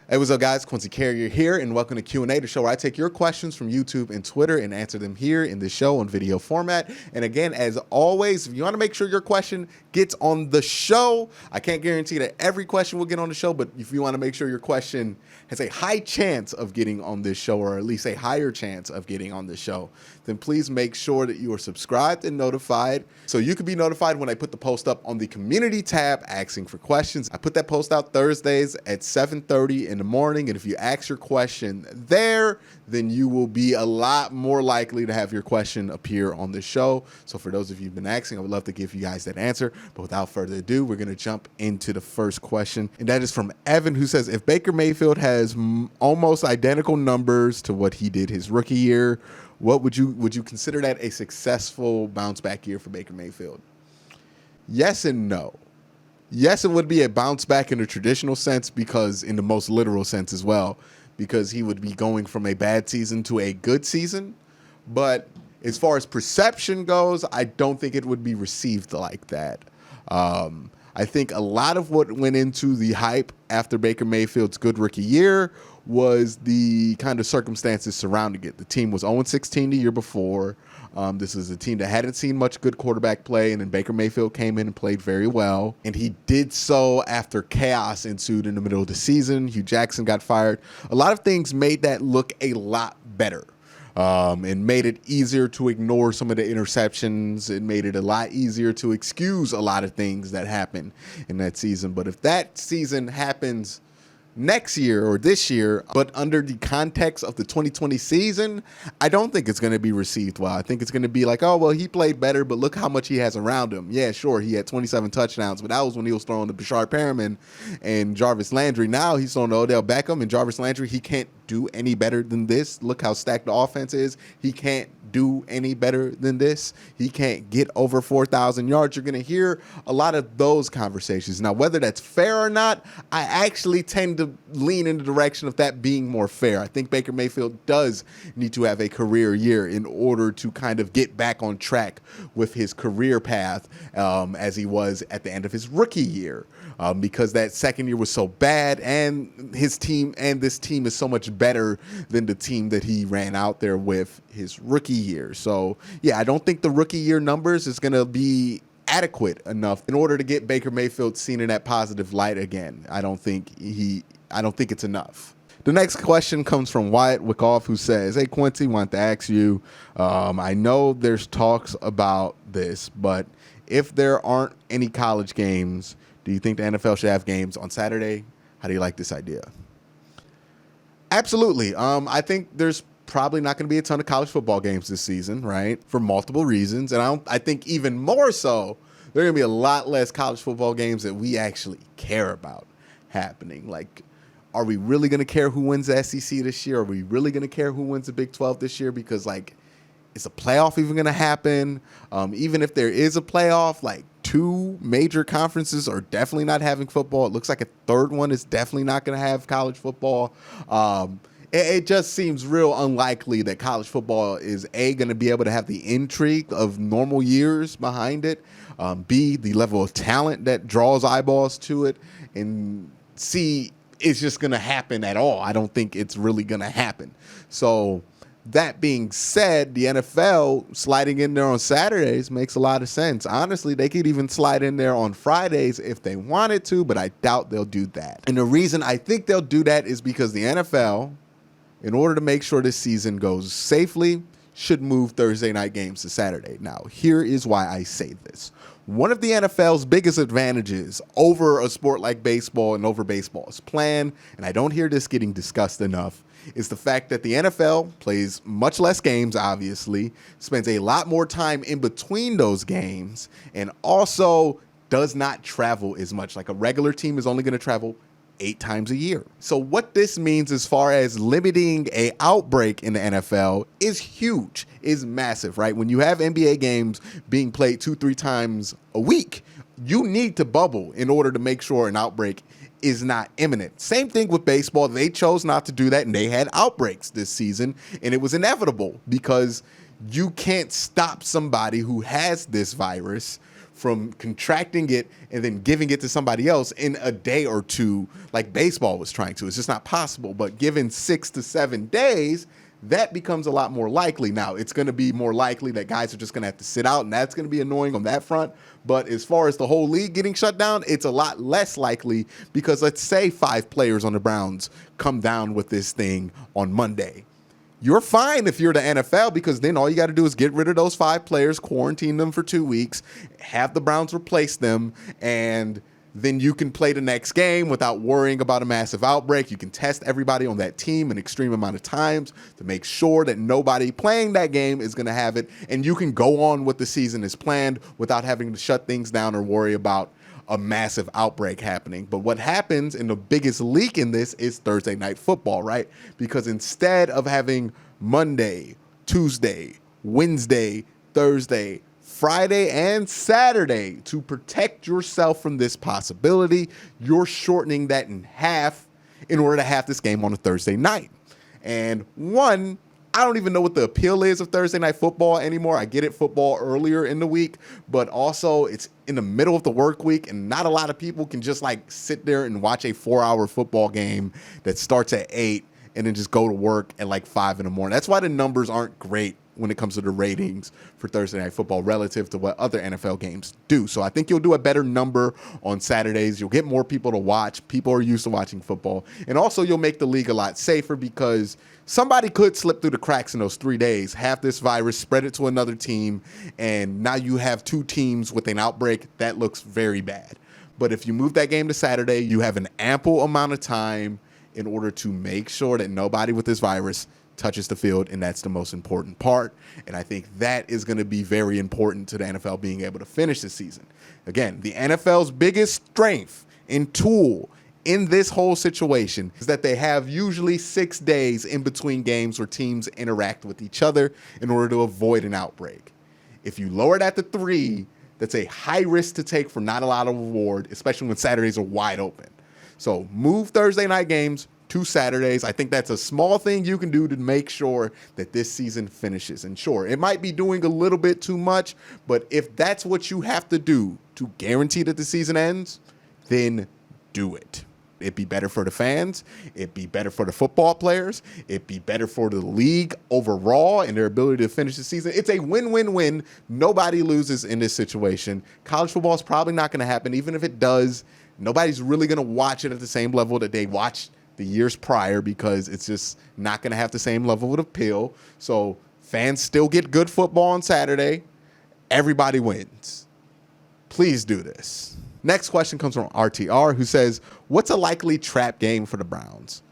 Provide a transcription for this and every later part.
Hey, what's up, guys? Quincy Carrier here, and welcome to QnA, the show where I take your questions from YouTube and Twitter and answer them here in the show on video format. And again, as always, if you want to make sure your question gets on the show, I can't guarantee that every question will get on the show, but if you want to make sure your question has a high chance of getting on this show, or at least a higher chance of getting on the show, then please make sure that you are subscribed and notified so you can be notified when I put the post up on the community tab asking for questions. I put that post out Thursdays at 7:30 in the morning, and if you ask your question there, then you will be a lot more likely to have your question appear on the show. So for those of you who've been asking, I would love to give you guys that answer. But without further ado, we're going to jump into the first question, and that is from Evan, who says, if Baker Mayfield has almost identical numbers to what he did his rookie year, what would you consider that a successful bounce back year for Baker Mayfield? Yes and no. Yes, it would be a bounce back in the traditional sense, because in the most literal sense as well, because he would be going from a bad season to a good season. But as far as perception goes, I don't think it would be received like that. I think a lot of what went into the hype after Baker Mayfield's good rookie year was the kind of circumstances surrounding it. The team was 0-16 the year before. This is a team that hadn't seen much good quarterback play, and then Baker Mayfield came in and played very well. And he did so after chaos ensued in the middle of the season. Hugh Jackson got fired. A lot of things made that look a lot better. And made it easier to ignore some of the interceptions. It made it a lot easier to excuse a lot of things that happened in that season. But if that season happens next year or this year, but under the context of the 2020 season, I don't think it's going to be received well. I think it's going to be like, oh, well, he played better, but look how much he has around him. Yeah, sure, he had 27 touchdowns, but that was when he was throwing to Bashard Perriman and Jarvis Landry. Now he's throwing to Odell Beckham and Jarvis Landry. He can't do any better than this. Look how stacked the offense is. He can't do any better than this. He can't get over 4,000 yards. You're going to hear a lot of those conversations. Now, whether that's fair or not, I actually tend to lean in the direction of that being more fair. I think Baker Mayfield does need to have a career year in order to kind of get back on track with his career path as he was at the end of his rookie year, because that second year was so bad, and his team and this team is so much better than the team that he ran out there with his rookie year. So yeah, I don't think the rookie year numbers is going to be adequate enough in order to get Baker Mayfield seen in that positive light again. I don't think it's enough. The next question comes from Wyatt Wickoff, who says, hey, Quincy, want to ask you, I know there's talks about this, but if there aren't any college games, do you think the NFL should have games on Saturday? How do you like this idea? Absolutely. I think there's probably not going to be a ton of college football games this season, right? For multiple reasons. And I think even more so, there are going to be a lot less college football games that we actually care about happening. Like, are we really going to care who wins the SEC this year? Are we really going to care who wins the Big 12 this year? Because, like, is a playoff even going to happen? Even if there is a playoff, like, two major conferences are definitely not having football. It looks like a third one is definitely not going to have college football. It just seems real unlikely that college football is, A, going to be able to have the intrigue of normal years behind it, B, the level of talent that draws eyeballs to it, and C, it's just going to happen at all. I don't think it's really going to happen. So that being said, the NFL sliding in there on Saturdays makes a lot of sense. Honestly, they could even slide in there on Fridays if they wanted to, but I doubt they'll do that. And the reason I think they'll do that is because the NFL, in order to make sure this season goes safely, should move Thursday night games to Saturday. Now, here is why I say this. One of the NFL's biggest advantages over a sport like baseball and over baseball's plan, and I don't hear this getting discussed enough, is the fact that the NFL plays much less games, obviously, spends a lot more time in between those games, and also does not travel as much. Like, a regular team is only going to travel 8 times a year. So what this means as far as limiting a outbreak in the NFL is huge, is massive, right? When you have NBA games being played 2-3 times a week, you need to bubble in order to make sure an outbreak is not imminent. Same thing with baseball. They chose not to do that, and they had outbreaks this season, and it was inevitable because you can't stop somebody who has this virus from contracting it and then giving it to somebody else in a day or two, like baseball was trying to. It's just not possible. But given 6 to 7 days, that becomes a lot more likely. Now, it's going to be more likely that guys are just going to have to sit out, and that's going to be annoying on that front. But as far as the whole league getting shut down, it's a lot less likely because let's say 5 players on the Browns come down with this thing on Monday. You're fine if you're the NFL because then all you got to do is get rid of those 5 players, quarantine them for 2 weeks, have the Browns replace them, and then you can play the next game without worrying about a massive outbreak. You can test everybody on that team an extreme amount of times to make sure that nobody playing that game is going to have it, and you can go on with the season as planned without having to shut things down or worry about a massive outbreak happening. But what happens, and the biggest leak in this, is Thursday Night Football, right? Because instead of having Monday, Tuesday, Wednesday, Thursday, Friday, and Saturday to protect yourself from this possibility, you're shortening that in half in order to have this game on a Thursday night. And one, I don't even know what the appeal is of Thursday Night Football anymore. I get it, football earlier in the week, but also it's in the middle of the work week, and not a lot of people can just like sit there and watch a 4-hour football game that starts at 8 and then just go to work at like 5 in the morning. That's why the numbers aren't great when it comes to the ratings for Thursday Night Football relative to what other NFL games do. So I think you'll do a better number on Saturdays. You'll get more people to watch. People are used to watching football. And also you'll make the league a lot safer because somebody could slip through the cracks in those 3 days, have this virus, spread it to another team, and now you have 2 teams with an outbreak. That looks very bad. But if you move that game to Saturday, you have an ample amount of time in order to make sure that nobody with this virus touches the field, and that's the most important part. And I think that is going to be very important to the NFL being able to finish the season. Again, the NFL's biggest strength and tool in this whole situation is that they have usually 6 days in between games where teams interact with each other in order to avoid an outbreak. If you lower that to 3, that's a high risk to take for not a lot of reward, especially when Saturdays are wide open. So move Thursday night games to Saturdays. I think that's a small thing you can do to make sure that this season finishes. And sure, it might be doing a little bit too much, but if that's what you have to do to guarantee that the season ends, then do it. It'd be better for the fans. It'd be better for the football players. It'd be better for the league overall and their ability to finish the season. It's a win-win-win. Nobody loses in this situation. College football is probably not going to happen. Even if it does, nobody's really going to watch it at the same level that they watched the years prior because it's just not going to have the same level of appeal. So fans still get good football on Saturday. Everybody wins. Please do this. Next question comes from RTR, who says, what's a likely trap game for the Browns?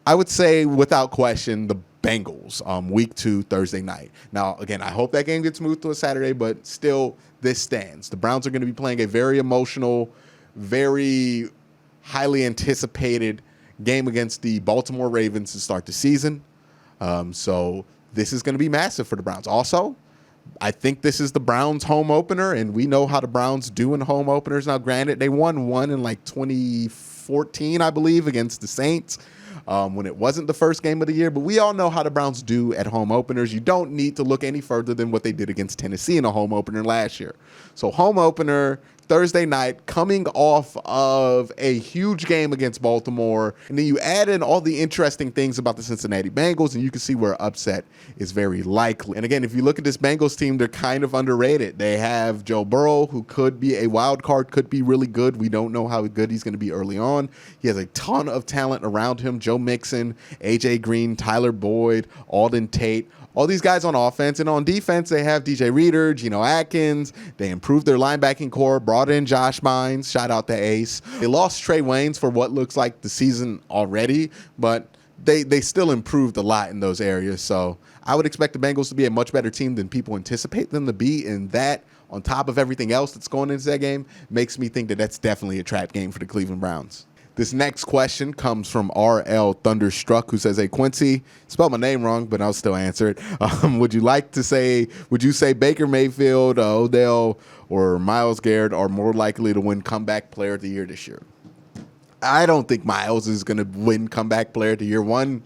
I would say, without question, the Bengals, week 2, Thursday night. Now, again, I hope that game gets moved to a Saturday, but still, this stands. The Browns are going to be playing a very emotional, very highly anticipated game against the Baltimore Ravens to start the season. So this is going to be massive for the Browns. Also, I think this is the Browns home opener, and we know how the Browns do in home openers. Now, granted, they won one in like 2014, I believe, against the Saints when it wasn't the first game of the year. But we all know how the Browns do at home openers. You don't need to look any further than what they did against Tennessee in a home opener last year. So home opener, Thursday night, coming off of a huge game against Baltimore. And then you add in all the interesting things about the Cincinnati Bengals, and you can see where upset is very likely. And again, if you look at this Bengals team, they're kind of underrated. They have Joe Burrow, who could be a wild card, could be really good. We don't know how good he's going to be early on. He has a ton of talent around him. Joe Mixon, A.J. Green, Tyler Boyd, Alden Tate. All these guys on offense, and on defense, they have DJ Reader, Geno Atkins. They improved their linebacking core, brought in Josh Bynes. Shout out to Ace. They lost Trey Waynes for what looks like the season already, but they still improved a lot in those areas. So I would expect the Bengals to be a much better team than people anticipate them to be, and that, on top of everything else that's going into that game, makes me think that that's definitely a trap game for the Cleveland Browns. This next question comes from RL Thunderstruck, who says, hey, Quincy, spelled my name wrong, but I'll still answer it. Would you say Baker Mayfield, Odell, or Myles Garrett are more likely to win Comeback Player of the Year this year? I don't think Myles is going to win Comeback Player of the Year. One,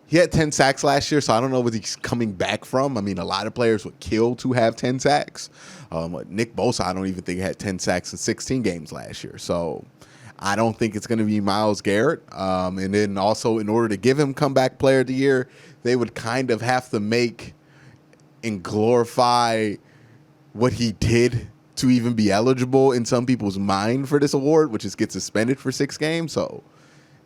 He had 10 sacks last year, so I don't know what he's coming back from. I mean, a lot of players would kill to have 10 sacks. Nick Bosa, I don't even think had 10 sacks in 16 games last year. So I don't think it's going to be Myles Garrett. And then also, in order to give him comeback player of the year, they would kind of have to make and glorify what he did to even be eligible in some people's mind for this award, which is get suspended for 6 games. So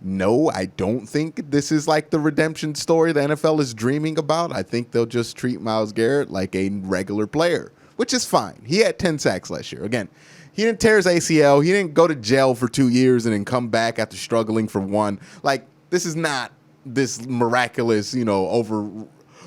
no, I don't think this is like the redemption story the NFL is dreaming about. I think they'll just treat Myles Garrett like a regular player, which is fine. He had 10 sacks last year. Again, he didn't tear his ACL. He didn't go to jail for 2 years and then come back after struggling for 1. Like, this is not this miraculous, over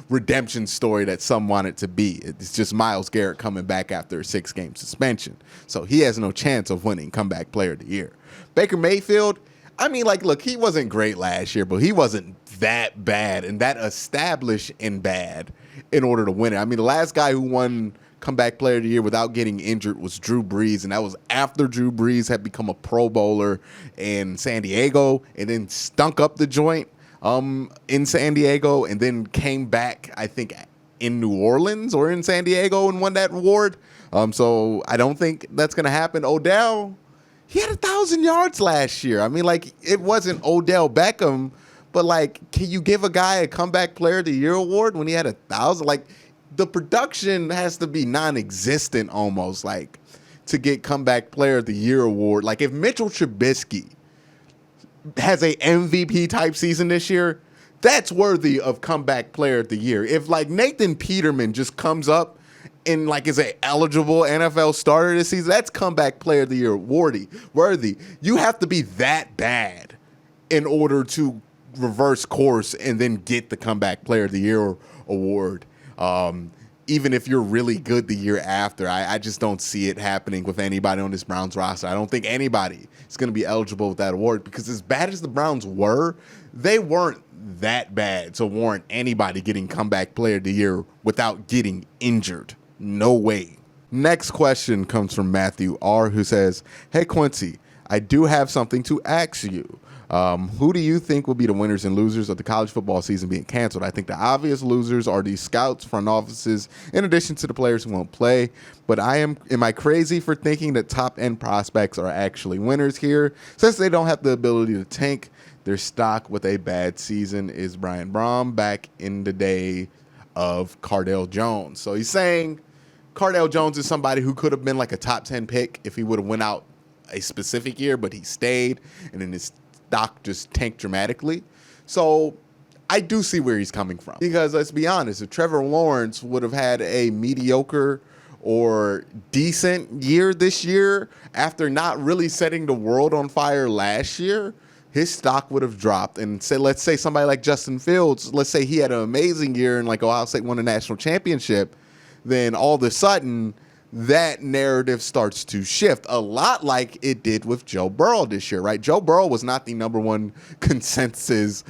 redemption story that some want it to be. It's just Myles Garrett coming back after a 6-game suspension. So he has no chance of winning comeback player of the year. Baker Mayfield, I mean, look, he wasn't great last year, but he wasn't that bad and that established and bad in order to win it. I mean, the last guy who won comeback player of the year without getting injured was Drew Brees, and that was after Drew Brees had become a Pro Bowler in San Diego and then stunk up the joint in San Diego and then came back, I think, in New Orleans or in San Diego and won that award. So I don't think that's going to happen. Odell, he had 1,000 yards last year. I mean, it wasn't Odell Beckham, but, can you give a guy a comeback player of the year award when he had 1,000? The production has to be non-existent almost, to get comeback player of the year award. If Mitchell Trubisky has a MVP type season this year, that's worthy of comeback player of the year. If, Nathan Peterman just comes up and is an eligible NFL starter this season, that's comeback player of the year worthy. You have to be that bad in order to reverse course and then get the comeback player of the year award. Even if you're really good the year after, I just don't see it happening with anybody on this Browns roster. I don't think anybody is going to be eligible with that award because as bad as the Browns were, they weren't that bad to warrant anybody getting comeback player of the year without getting injured. No way. Next question comes from Matthew R., who says, "Hey, Quincy, I do have something to ask you. Who do you think will be the winners and losers of the college football season being canceled? I think the obvious losers are the scouts, front offices, in addition to the players who won't play. But am I crazy for thinking that top-end prospects are actually winners here? Since they don't have the ability to tank their stock with a bad season, is Brian Brom back in the day of Cardale Jones?" So he's saying Cardale Jones is somebody who could have been a top 10 pick if he would have went out a specific year, but he stayed, and then his stock just tanked dramatically. So I do see where he's coming from. Because let's be honest, if Trevor Lawrence would have had a mediocre or decent year this year after not really setting the world on fire last year, his stock would have dropped. And let's say somebody like Justin Fields, let's say he had an amazing year and Ohio State won a national championship, then all of a sudden that narrative starts to shift a lot like it did with Joe Burrow this year, right? Joe Burrow was not the number one consensus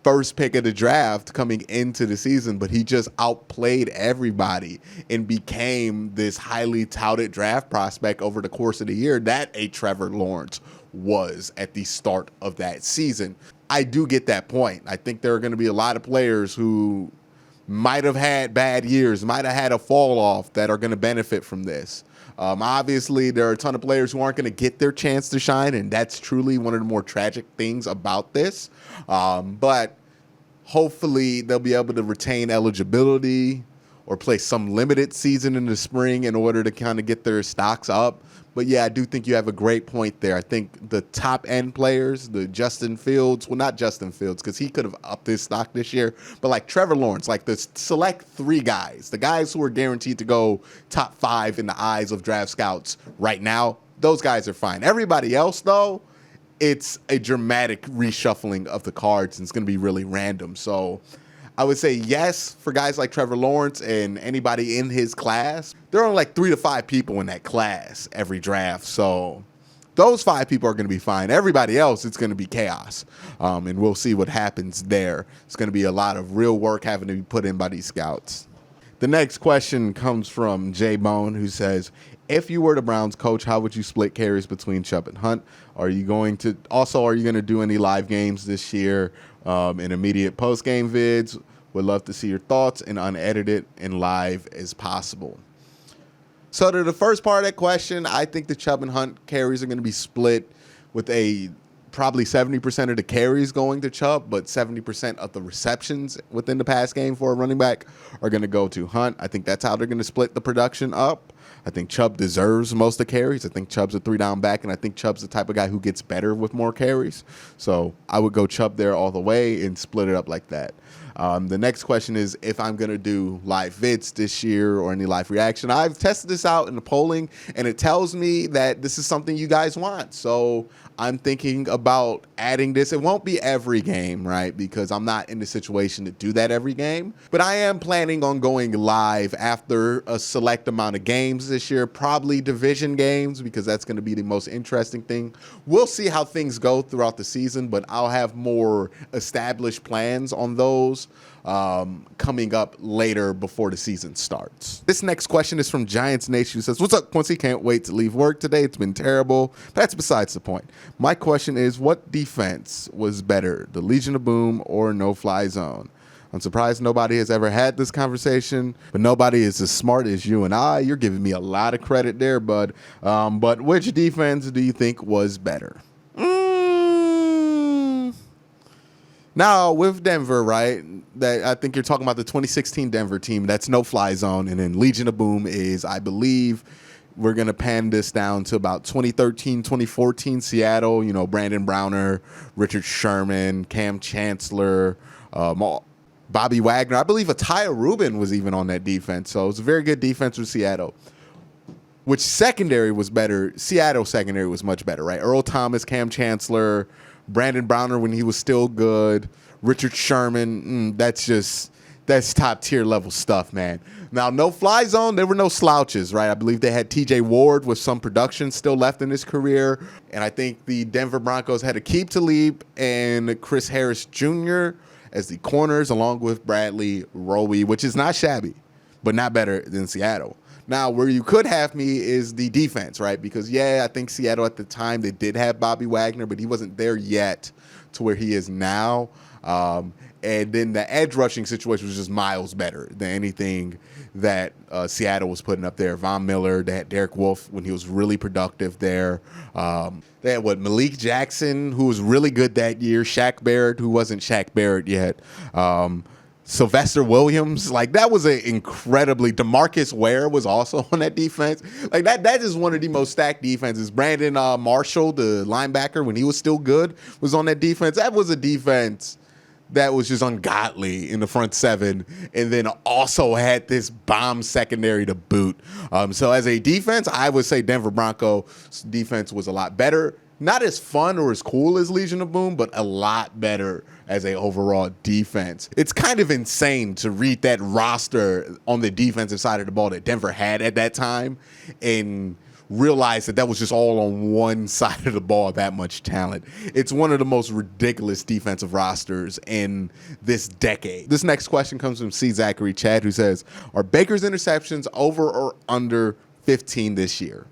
first pick of the draft coming into the season, but he just outplayed everybody and became this highly touted draft prospect over the course of the year that a Trevor Lawrence was at the start of that season. I do get that point. I think there are going to be a lot of players who might have had bad years, might have had a fall off that are going to benefit from this. Obviously, there are a ton of players who aren't going to get their chance to shine, and that's truly one of the more tragic things about this. But hopefully, they'll be able to retain eligibility or play some limited season in the spring in order to kind of get their stocks up. But yeah, I do think you have a great point there. I think the top end players, the Justin Fields, well, not Justin Fields because he could have upped his stock this year, but Trevor Lawrence, the select 3 guys, the guys who are guaranteed to go top 5 in the eyes of draft scouts right now, those guys are fine. Everybody else, though, it's a dramatic reshuffling of the cards and it's going to be really random. So I would say yes for guys like Trevor Lawrence and anybody in his class. There are only 3 to 5 people in that class every draft. So those 5 people are going to be fine. Everybody else, it's going to be chaos. And we'll see what happens there. It's going to be a lot of real work having to be put in by these scouts. The next question comes from J Bone, who says, If you were the Browns coach, how would you split carries between Chubb and Hunt? Are you going to do any live games this year in immediate post-game vids? Would love to see your thoughts and unedited and live as possible. So to the first part of that question, I think the Chubb and Hunt carries are going to be split with probably 70% of the carries going to Chubb, but 70% of the receptions within the pass game for a running back are going to go to Hunt. I think that's how they're going to split the production up. I think Chubb deserves most of the carries. I think Chubb's a 3-down back, and I think Chubb's the type of guy who gets better with more carries. So I would go Chubb there all the way and split it up like that. The next question is if I'm going to do live vids this year or any live reaction. I've tested this out in the polling, and it tells me that this is something you guys want. So I'm thinking about adding this. It won't be every game, right? Because I'm not in the situation to do that every game. But I am planning on going live after a select amount of games this year, probably division games, because that's going to be the most interesting thing. We'll see how things go throughout the season, but I'll have more established plans on those coming up later before the season starts. This next question is from Giants Nation, who says, "What's up, Quincy? Can't wait to leave work today. It's been terrible." That's besides the point. My question is, what defense was better, the Legion of Boom or No Fly Zone? I'm surprised nobody has ever had this conversation, but nobody is as smart as you and I. You're giving me a lot of credit there, bud. But which defense do you think was better? Now, with Denver, right, that I think you're talking about the 2016 Denver team. That's No Fly Zone. And then Legion of Boom is, I believe, we're going to pan this down to about 2013, 2014 Seattle. You know, Brandon Browner, Richard Sherman, Cam Chancellor, Bobby Wagner. I believe Atiyah Rubin was even on that defense. So it was a very good defense with Seattle. Which secondary was better? Seattle secondary was much better, right? Earl Thomas, Cam Chancellor, Brandon Browner when he was still good, Richard Sherman, that's top tier level stuff, man. Now, No Fly Zone, there were no slouches, right? I believe they had TJ Ward with some production still left in his career. And I think the Denver Broncos had Aqib Talib and Chris Harris Jr. as the corners, along with Bradley Roby, which is not shabby, but not better than Seattle. Now, where you could have me is the defense, right? Because, yeah, I think Seattle at the time, they did have Bobby Wagner, but he wasn't there yet to where he is now. And then the edge rushing situation was just miles better than anything that Seattle was putting up there. Von Miller, they had Derek Wolfe when he was really productive there. They had Malik Jackson, who was really good that year. Shaq Barrett, who wasn't Shaq Barrett yet. Sylvester Williams, like that was an incredibly. DeMarcus Ware was also on that defense. Like that is one of the most stacked defenses. Brandon Marshall, the linebacker, when he was still good, was on that defense. That was a defense that was just ungodly in the front seven, and then also had this bomb secondary to boot. So as a defense, I would say Denver Broncos defense was a lot better. Not as fun or as cool as Legion of Boom, but a lot better as a overall defense. It's kind of insane to read that roster on the defensive side of the ball that Denver had at that time and realize that was just all on one side of the ball, that much talent. It's one of the most ridiculous defensive rosters in this decade. This next question comes from C. Zachary Chad, who says, are Baker's interceptions over or under 15 this year?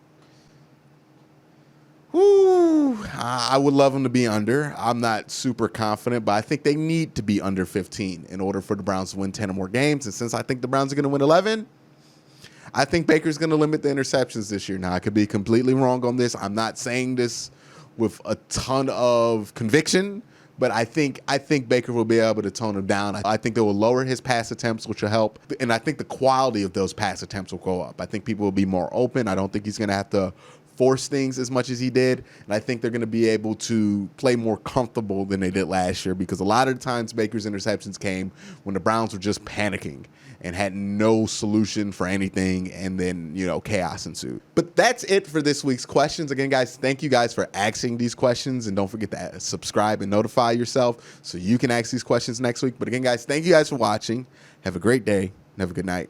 I would love them to be under. I'm not super confident, but I think they need to be under 15 in order for the Browns to win 10 or more games. And since I think the Browns are going to win 11, I think Baker's going to limit the interceptions this year. Now, I could be completely wrong on this. I'm not saying this with a ton of conviction, but I think Baker will be able to tone him down. I think they will lower his pass attempts, which will help. And I think the quality of those pass attempts will go up. I think people will be more open. I don't think he's going to have to force things as much as he did. And I think they're going to be able to play more comfortable than they did last year, because a lot of the times Baker's interceptions came when the Browns were just panicking and had no solution for anything, and then, chaos ensued. But that's it for this week's questions. Again, guys, thank you guys for asking these questions, and don't forget to subscribe and notify yourself so you can ask these questions next week. But again, guys, thank you guys for watching. Have a great day, and have a good night.